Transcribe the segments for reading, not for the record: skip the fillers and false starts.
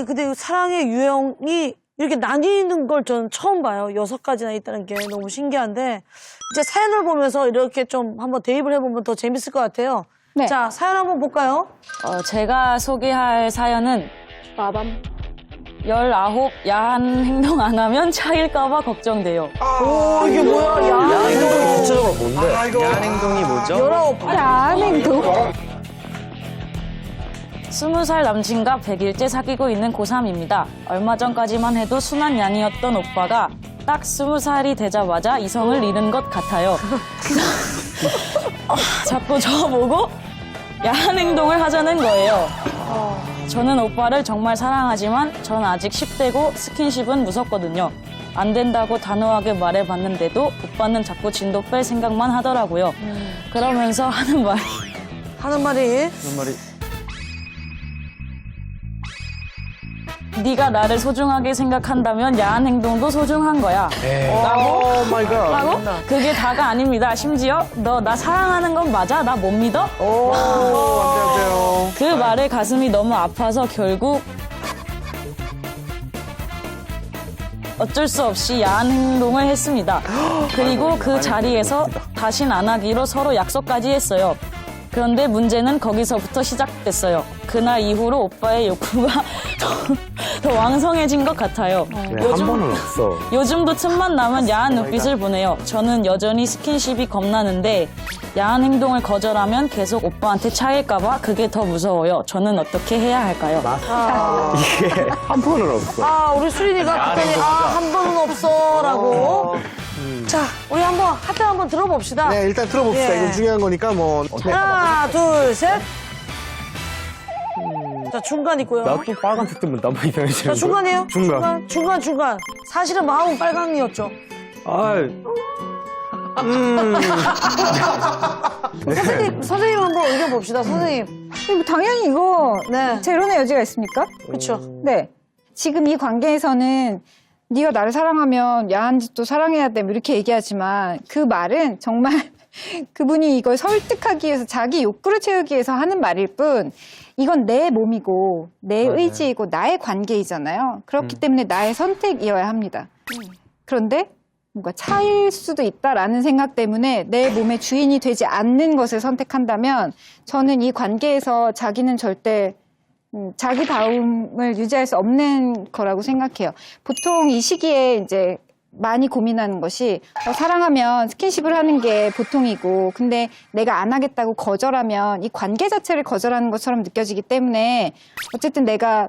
근데 사랑의 유형이 이렇게 나뉘는 걸 저는 처음 봐요. 6가지나 있다는 게 너무 신기한데 이제 사연을 보면서 이렇게 좀 한번 대입을 해보면 더 재밌을 것 같아요. 네. 자, 사연 한번 볼까요? 제가 소개할 사연은 19 야한 행동 안 하면 차일까봐 걱정돼요. 오, 이게 뭐야? 야한 행동. 구체적으로 뭔데? 야한 행동이 뭐죠? 19. 야한 행동? 20살 남친과 100일째 사귀고 있는 고3입니다. 얼마 전까지만 해도 순한 양이었던 오빠가 딱 20살이 되자마자 이성을 잃은 것 같아요. 자꾸 저보고 야한 행동을 하자는 거예요. 저는 오빠를 정말 사랑하지만 전 아직 10대고 스킨십은 무섭거든요. 안 된다고 단호하게 말해봤는데도 오빠는 자꾸 진도 뺄 생각만 하더라고요. 그러면서 하는 말이 하는 말이 네가 나를 소중하게 생각한다면 야한 행동도 소중한 거야. 오 마이 갓. 라고? 그게 다가 아닙니다. 심지어 너 나 사랑하는 건 맞아? 나 못 믿어? 오, 안 돼요. 그 말에 가슴이 너무 아파서 결국 어쩔 수 없이 야한 행동을 했습니다. 그리고 그 자리에서 다신 안 하기로 서로 약속까지 했어요. 그런데 문제는 거기서부터 시작됐어요. 그날 이후로 오빠의 욕구가 더 왕성해진 것 같아요. 네, 한 번은 없어. 요즘도 틈만 나면 야한 눈빛을 보내요. 저는 여전히 스킨십이 겁나는데 야한 행동을 거절하면 계속 오빠한테 차일까봐 그게 더 무서워요. 저는 어떻게 해야 할까요? 이게 한 번은 없어. 아, 우리 수린이가 그랬더니 한 번은 없어라고. 자, 우리 한번 하트 한번 들어봅시다. 네, 일단 들어봅시다. 예. 이건 중요한 거니까 뭐. 하나, 둘, 셋. 자, 중간 있고요. 나 또 빨간색 뜨면 나만 이상해지는 자, 중간이에요? 중간. 중간. 사실은 마음은 빨강이었죠. 아, 선생님 한번 의견 봅시다, 선생님. 뭐 당연히 이거 네. 재론의 여지가 있습니까? 그쵸. 네. 지금 이 관계에서는 네가 나를 사랑하면 야한 짓도 사랑해야 돼, 뭐 이렇게 얘기하지만 그 말은 정말 그분이 이걸 설득하기 위해서 자기 욕구를 채우기 위해서 하는 말일 뿐 이건 내 몸이고 내 의지이고 나의 관계이잖아요. 그렇기 때문에 나의 선택이어야 합니다. 그런데 뭔가 차일 수도 있다라는 생각 때문에 내 몸의 주인이 되지 않는 것을 선택한다면 저는 이 관계에서 자기는 절대 자기다움을 유지할 수 없는 거라고 생각해요. 보통 이 시기에 이제 많이 고민하는 것이 사랑하면 스킨십을 하는 게 보통이고 근데 내가 안 하겠다고 거절하면 이 관계 자체를 거절하는 것처럼 느껴지기 때문에 어쨌든 내가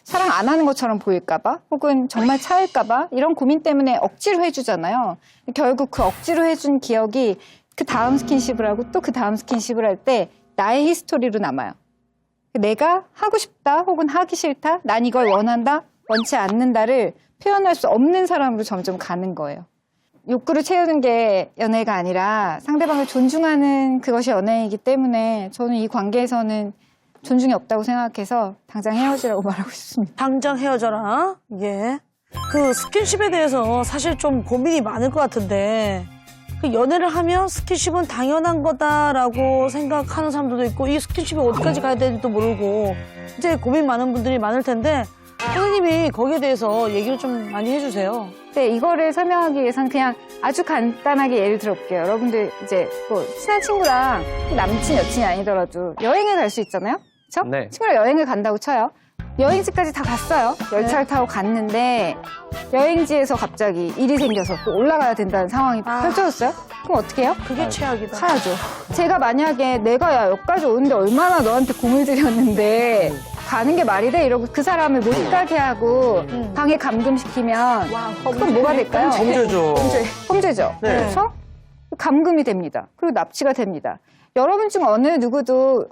사랑 안 하는 것처럼 보일까 봐 혹은 정말 차일까 봐 이런 고민 때문에 억지로 해주잖아요. 결국 그 억지로 해준 기억이 그 다음 스킨십을 하고 또 그 다음 스킨십을 할 때 나의 히스토리로 남아요. 내가 하고 싶다 혹은 하기 싫다 난 이걸 원한다 원치 않는다를 표현할 수 없는 사람으로 점점 가는 거예요. 욕구를 채우는 게 연애가 아니라 상대방을 존중하는 그것이 연애이기 때문에 저는 이 관계에서는 존중이 없다고 생각해서 당장 헤어지라고 말하고 싶습니다. 당장 헤어져라. 예. 그 스킨십에 대해서 사실 좀 고민이 많을 것 같은데 그 연애를 하면 스킨십은 당연한 거다라고 생각하는 사람들도 있고 이 스킨십이 어디까지 가야 되는지도 모르고 이제 고민 많은 분들이 많을 텐데 선생님이 거기에 대해서 얘기를 좀 많이 해주세요. 네, 이거를 설명하기 위해서는 그냥 아주 간단하게 예를 들어볼게요. 여러분들 이제 뭐 친한 친구랑 남친, 여친이 아니더라도 여행을 갈 수 있잖아요. 그렇죠? 네. 친구랑 여행을 간다고 쳐요. 여행지까지 다 갔어요. 열차를 타고 갔는데 여행지에서 갑자기 일이 생겨서 또 올라가야 된다는 상황이 펼쳐졌어요? 그럼 어떻게 해요? 그게 최악이다. 가야죠. 제가 만약에 내가 야 여기까지 오는데 얼마나 너한테 공을 들였는데 가는 게 말이 돼? 이러고 그 사람을 못 가게 하고 방에 감금시키면 그건 뭐가 될까요? 범죄죠. 범죄죠. 네. 그렇죠? 감금이 됩니다. 그리고 납치가 됩니다. 여러분 중 어느 누구도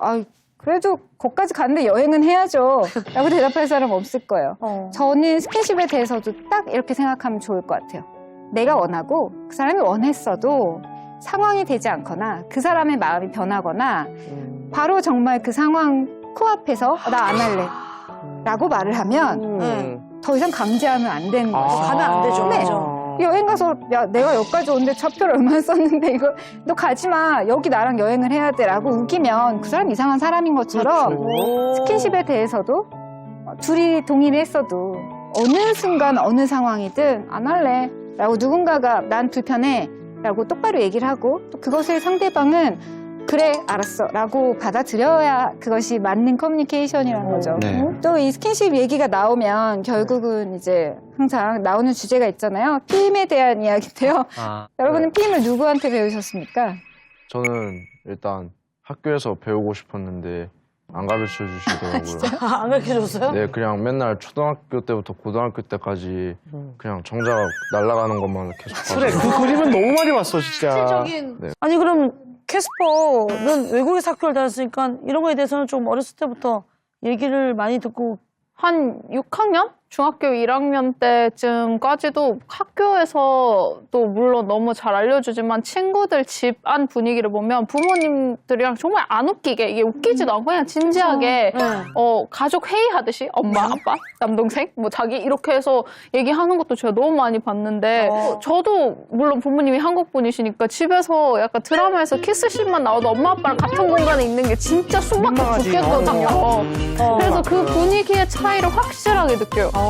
그래도 거기까지 갔는데 여행은 해야죠 라고 대답할 사람 없을 거예요. 저는 스킨십에 대해서도 딱 이렇게 생각하면 좋을 것 같아요. 내가 원하고 그 사람이 원했어도 상황이 되지 않거나 그 사람의 마음이 변하거나 바로 정말 그 상황 코앞에서 나 안 할래 라고 말을 하면 더 이상 강제하면 안 되는 거죠. 가면 안 되죠. 네. 그죠? 여행 가서 야 내가 여기까지 오는데 차표를 얼마나 썼는데 이거 너 가지마 여기 나랑 여행을 해야 돼 라고 우기면 그 사람 이상한 사람인 것처럼 스킨십에 대해서도 둘이 동의를 했어도 어느 순간 어느 상황이든 안 할래 라고 누군가가 난 불편해 라고 똑바로 얘기를 하고 또 그것을 상대방은 그래 알았어 라고 받아들여야 그것이 맞는 커뮤니케이션이라는 거죠. 네. 또 이 스킨십 얘기가 나오면 결국은 이제 항상 나오는 주제가 있잖아요. 피임에 대한 이야기인데요. 여러분은 피임을 누구한테 배우셨습니까? 저는 일단 학교에서 배우고 싶었는데 안 가르쳐 주시더라고요. 안 가르쳐줬어요? 네, 그냥 맨날 초등학교 때부터 고등학교 때까지 그냥 정작 날아가는 것만 계속 그래, 봐서. 그 그림은 너무 많이 봤어, 진짜. 네. 아니 그럼 캐스퍼는 외국에서 학교를 다녔으니까 이런 거에 대해서는 좀 어렸을 때부터 얘기를 많이 듣고 한 6학년? 중학교 1학년 때쯤까지도 학교에서도 물론 너무 잘 알려주지만 친구들 집 안 분위기를 보면 부모님들이랑 정말 안 웃기게 이게 웃기지도 않고 그냥 진지하게 네. 가족 회의하듯이 엄마, 아빠, 남동생, 뭐 자기 이렇게 해서 얘기하는 것도 제가 너무 많이 봤는데 저도 물론 부모님이 한국 분이시니까 집에서 약간 드라마에서 키스씬만 나와도 엄마 아빠랑 같은 공간에 있는 게 진짜 숨막혀 민망하지. 죽겠거든요. 그래서 그 분위기의 차이를 확실하게 느껴요.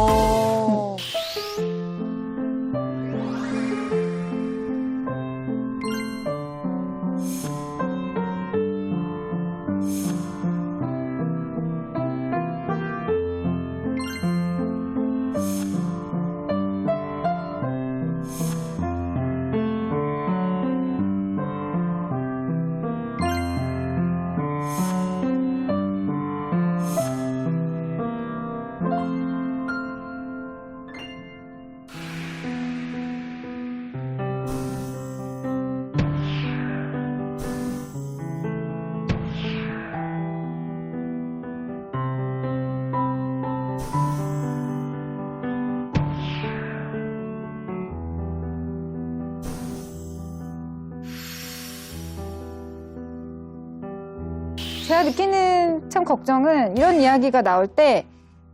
제가 느끼는 참 걱정은 이런 이야기가 나올 때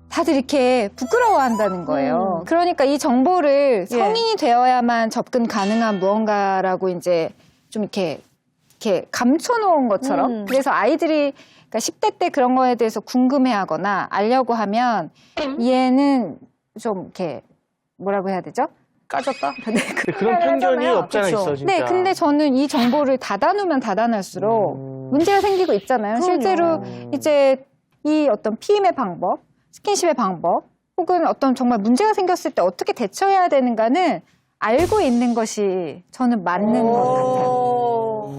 다들 이렇게 부끄러워한다는 거예요. 그러니까 이 정보를 성인이 되어야만 접근 가능한 무언가라고 이제 좀 이렇게 감춰놓은 것처럼. 그래서 아이들이 그러니까 10대 때 그런 거에 대해서 궁금해하거나 알려고 하면 얘는 좀 이렇게 뭐라고 해야 되죠? 까졌다? 그런 편견이 없잖아, 그쵸. 있어, 진짜. 네, 근데 저는 이 정보를 닫아놓으면 닫아놓을수록 문제가 생기고 있잖아요. 실제로 이제 이 어떤 피임의 방법, 스킨십의 방법, 혹은 어떤 정말 문제가 생겼을 때 어떻게 대처해야 되는가는 알고 있는 것이 저는 맞는 것 같아요.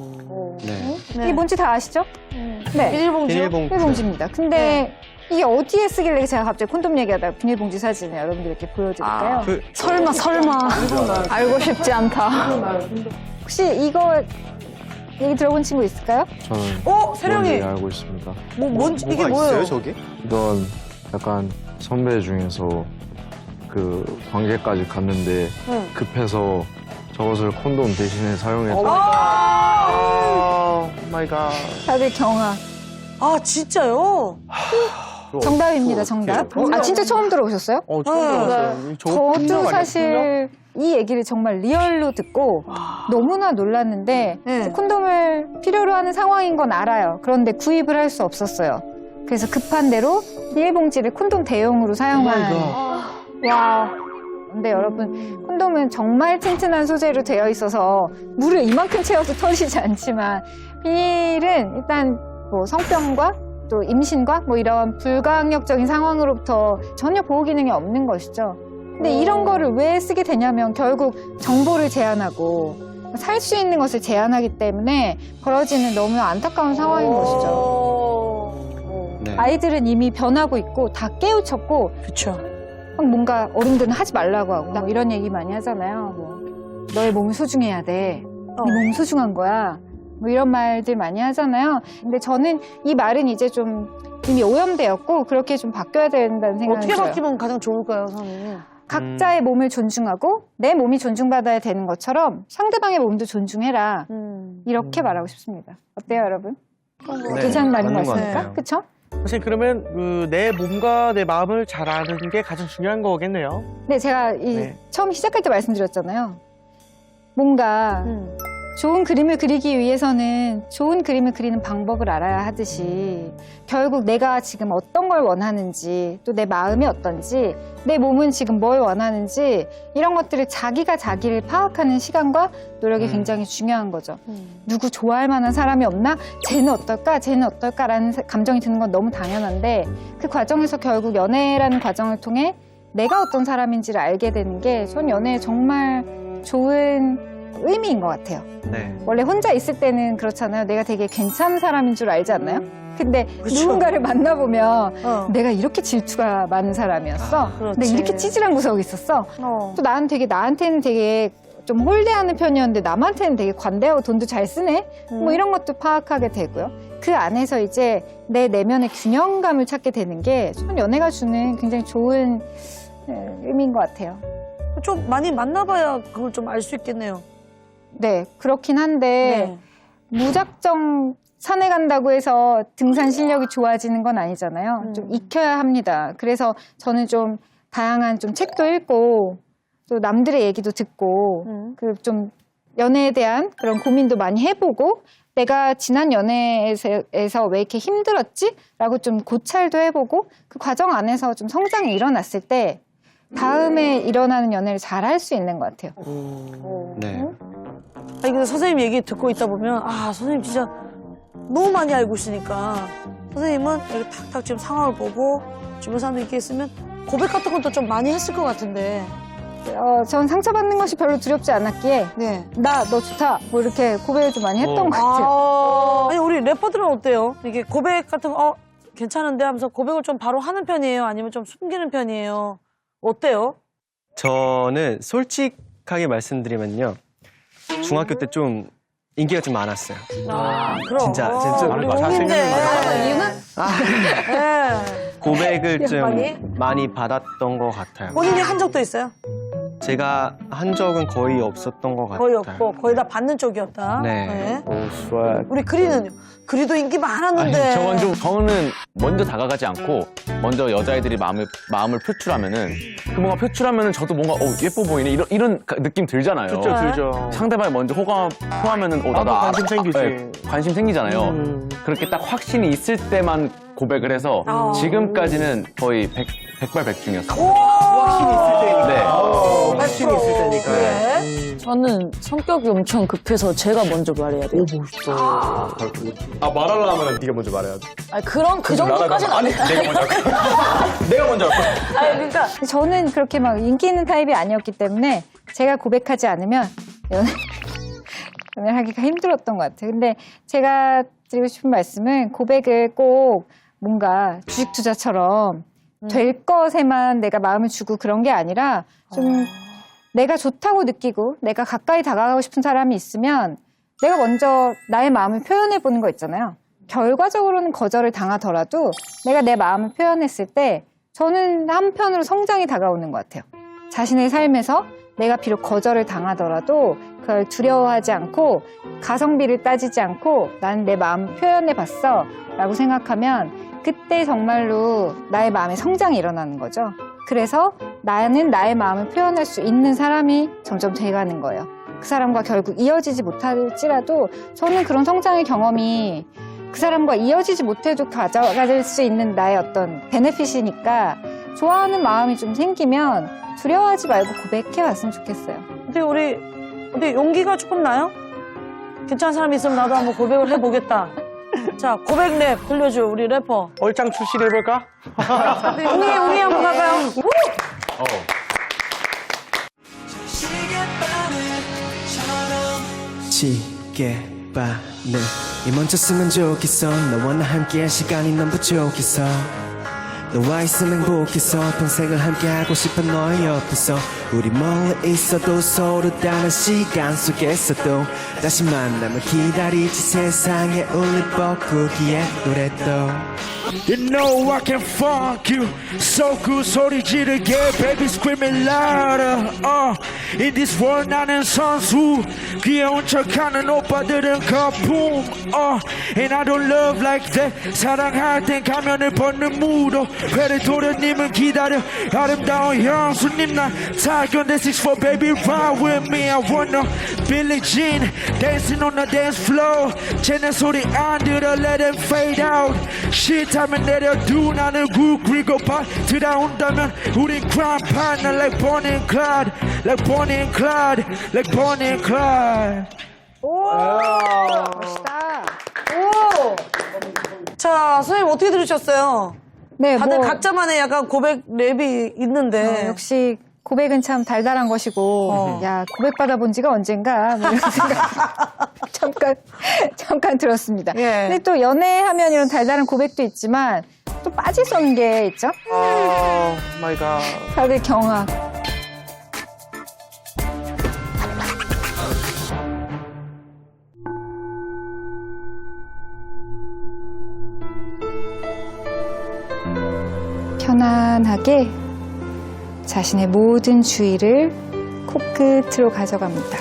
네. 이게 뭔지 다 아시죠? 네. 비닐봉지요? 비닐봉지. 비닐봉지입니다. 근데 이게 어디에 쓰길래 제가 갑자기 콘돔 얘기하다가 비닐봉지 사진을 여러분들께 보여드릴까요? 설마 알고 싶지 않다. 혹시 이거 얘기 들어본 친구 있을까요? 저는 세령이 뭔지 알고 있습니다. 뭔지 이게 뭐예요? 저게? 이건 약간 선배 중에서 그 관계까지 갔는데 급해서 저것을 콘돔 대신에 사용해서 마이 갓. 다들 경악. 아 진짜요? 정답입니다, 정답. 아, 진짜 처음 들어보셨어요? 처음 들어봤어요. 저도 사실 이 얘기를 정말 리얼로 듣고 너무나 놀랐는데 콘돔을 필요로 하는 상황인 건 알아요. 그런데 구입을 할 수 없었어요. 그래서 급한 대로 비닐봉지를 콘돔 대용으로 사용한. 와. 근데 여러분, 콘돔은 정말 튼튼한 소재로 되어 있어서 물을 이만큼 채워도 터지지 않지만 비닐은 일단 뭐 성병과 또 임신과 뭐 이런 불가항력적인 상황으로부터 전혀 보호 기능이 없는 것이죠. 근데 이런 거를 왜 쓰게 되냐면 결국 정보를 제한하고 살 수 있는 것을 제한하기 때문에 벌어지는 너무 안타까운 상황인 것이죠. 네. 아이들은 이미 변하고 있고 다 깨우쳤고 그쵸. 막 뭔가 어른들은 하지 말라고 하고 뭐 이런 얘기 많이 하잖아요. 뭐 너의 몸을 소중해야 돼. 네 몸 소중한 거야. 뭐 이런 말들 많이 하잖아요. 근데 저는 이 말은 이제 좀 이미 오염되었고 그렇게 좀 바뀌어야 된다는 생각이 어떻게 들어요. 바뀌면 가장 좋을까요, 선생님? 각자의 몸을 존중하고 내 몸이 존중받아야 되는 것처럼 상대방의 몸도 존중해라. 이렇게 말하고 싶습니다. 어때요, 여러분? 괜찮은 말인 것 맞는 것 같습니까? 같아요. 그렇죠? 선생님, 그러면 내 몸과 내 마음을 잘 아는 게 가장 중요한 거겠네요. 네, 제가 네. 처음 시작할 때 말씀드렸잖아요. 뭔가 좋은 그림을 그리기 위해서는 좋은 그림을 그리는 방법을 알아야 하듯이 결국 내가 지금 어떤 걸 원하는지 또 내 마음이 어떤지 내 몸은 지금 뭘 원하는지 이런 것들을 자기가 자기를 파악하는 시간과 노력이 굉장히 중요한 거죠. 누구 좋아할 만한 사람이 없나? 쟤는 어떨까? 쟤는 어떨까라는 감정이 드는 건 너무 당연한데 그 과정에서 결국 연애라는 과정을 통해 내가 어떤 사람인지를 알게 되는 게 전 연애에 정말 좋은 의미인 것 같아요. 네. 원래 혼자 있을 때는 그렇잖아요. 내가 되게 괜찮은 사람인 줄 알지 않나요? 근데 그쵸. 누군가를 만나보면 어. 내가 이렇게 질투가 많은 사람이었어. 그렇지. 내가 이렇게 찌질한 구석이 있었어. 어. 또 나한테는 되게 좀 홀대하는 편이었는데 남한테는 되게 관대하고 돈도 잘 쓰네. 뭐 이런 것도 파악하게 되고요. 그 안에서 이제 내 내면의 균형감을 찾게 되는 게 전 연애가 주는 굉장히 좋은 의미인 것 같아요. 좀 많이 만나봐야 그걸 좀 알 수 있겠네요. 네, 그렇긴 한데 네. 무작정 산에 간다고 해서 등산 실력이 좋아지는 건 아니잖아요. 좀 익혀야 합니다. 그래서 저는 좀 다양한 좀 책도 읽고 또 남들의 얘기도 듣고 그 좀 연애에 대한 그런 고민도 많이 해보고 내가 지난 연애에서 왜 이렇게 힘들었지? 라고 좀 고찰도 해보고 그 과정 안에서 좀 성장이 일어났을 때 다음에 일어나는 연애를 잘 할 수 있는 것 같아요. 네. 아니 근데 선생님 얘기 듣고 있다 보면 아 선생님 진짜 너무 많이 알고 있으니까 선생님은 이렇게 탁탁 지금 상황을 보고 주변 사람들 이렇게 있으면 고백 같은 것도 좀 많이 했을 것 같은데. 전 상처받는 것이 별로 두렵지 않았기에 네. 나 너 좋다 뭐 이렇게 고백을 좀 많이 했던 것 같아요. 아니 우리 래퍼들은 어때요? 이게 고백 같은 거 괜찮은데 하면서 고백을 좀 바로 하는 편이에요? 아니면 좀 숨기는 편이에요? 어때요? 저는 솔직하게 말씀드리면요. 중학교 때 좀 인기가 좀 많았어요. 아 그럼. 진짜 좀 우리 많이 용인데. 이유는? 네. 고백을 좀 많이? 많이 받았던 것 같아요. 본인이 한 적도 있어요? 제가 한 적은 거의 없었던 것 같아요. 거의 없고 거의 다 받는 쪽이었다. 네. 오, 스웩. 우리 그리는요? 그리도 인기 많았는데. 저는 먼저 다가가지 않고 먼저 여자애들이 마음을 표출하면은 그 뭔가 표출하면은 저도 뭔가 예뻐 보이네 이런 느낌 들잖아요. 그쵸, 들죠. 상대방이 먼저 호감하면은 나도 관심 생기지. 관심 생기잖아요. 그렇게 딱 확신이 있을 때만 고백을 해서 지금까지는 거의 백발백중이었어요. 확신이 있을 때니까. 네. 확신이 있을 때니까. 네. 저는 성격이 엄청 급해서 제가 먼저 말해야 돼요. 멋있다. 아, 말하려면 네가 먼저 말해야 돼. 아니, 그 정도까지는 아니에요. 내가 먼저 할게. 내가 먼저 할게. 아니, 그러니까 저는 그렇게 막 인기 있는 타입이 아니었기 때문에 제가 고백하지 않으면 연애를 하기가 힘들었던 것 같아요. 근데 제가 드리고 싶은 말씀은 고백을 꼭 뭔가 주식 투자처럼 될 것에만 내가 마음을 주고 그런 게 아니라 좀 내가 좋다고 느끼고 내가 가까이 다가가고 싶은 사람이 있으면 내가 먼저 나의 마음을 표현해 보는 거 있잖아요. 결과적으로는 거절을 당하더라도 내가 내 마음을 표현했을 때 저는 한편으로 성장이 다가오는 것 같아요. 자신의 삶에서 내가 비록 거절을 당하더라도 그걸 두려워하지 않고 가성비를 따지지 않고 나는 내 마음을 표현해 봤어 라고 생각하면 그때 정말로 나의 마음의 성장이 일어나는 거죠. 그래서 나는 나의 마음을 표현할 수 있는 사람이 점점 돼가는 거예요. 그 사람과 결국 이어지지 못할지라도 저는 그런 성장의 경험이 그 사람과 이어지지 못해도 가져갈 수 있는 나의 어떤 베네핏이니까 좋아하는 마음이 좀 생기면 두려워하지 말고 고백해 왔으면 좋겠어요. 근데 우리 용기가 조금 나요? 괜찮은 사람이 있으면 나도 한번 고백을 해보겠다. 자, 고백 랩 들려줘, 우리 래퍼. 얼짱 출시를 해볼까? 우리 한번 가봐요. 시계바늘 이 먼저 쓰면 좋겠어 너와 나 함께할 시간이 너무 부족해서 너와 있으면 행복해서 평생을 함께하고 싶은 너의 옆에서 우리 멀리 있어도 서로 다른 시간 속에서도 다시 만남을 기다리지 세상에 울릴 뻐꾸기의 노래도 You know I can funk you so good 소리 지르게 baby screaming louder In this world 나는 선수 귀여운 척하는 오빠들은 거품 And I don't love like that 사랑할 땐 가면을 벗는 무도 회를 도련님은 기다려 아름다운 형수님 난 타견대 6'4 baby ride with me I wanna Billie Jean dancing on the dance floor 쟤네 소리 안 들어 let them fade out 싫다면 내려두 나는 구 그리고 들어온다면 우린 crime partner like Bonnie and Clyde like Bonnie and Clyde like Bonnie and Clyde 멋있다. 자, 선생님 어떻게 들으셨어요? 네, 다들 뭐 각자만의 약간 고백 랩이 있는데. 역시 고백은 참 달달한 것이고, 야, 고백 받아본 지가 언젠가, 뭐 이런 생각 잠깐 들었습니다. 예. 근데 또 연애하면 이런 달달한 고백도 있지만, 또 빠질 수 없는 게 있죠? 마이 갓. 다들 경악. 편안하게 자신의 모든 주의를 코끝으로 가져갑니다.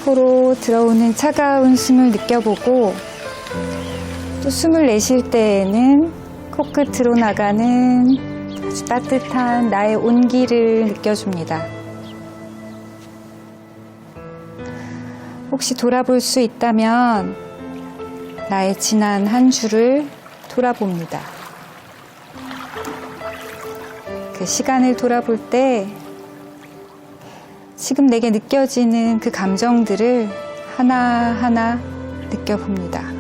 코로 들어오는 차가운 숨을 느껴보고 또 숨을 내쉴 때에는 코끝으로 나가는 아주 따뜻한 나의 온기를 느껴줍니다. 혹시 돌아볼 수 있다면 나의 지난 한 주를 돌아봅니다. 그 시간을 돌아볼 때 지금 내게 느껴지는 그 감정들을 하나하나 느껴봅니다.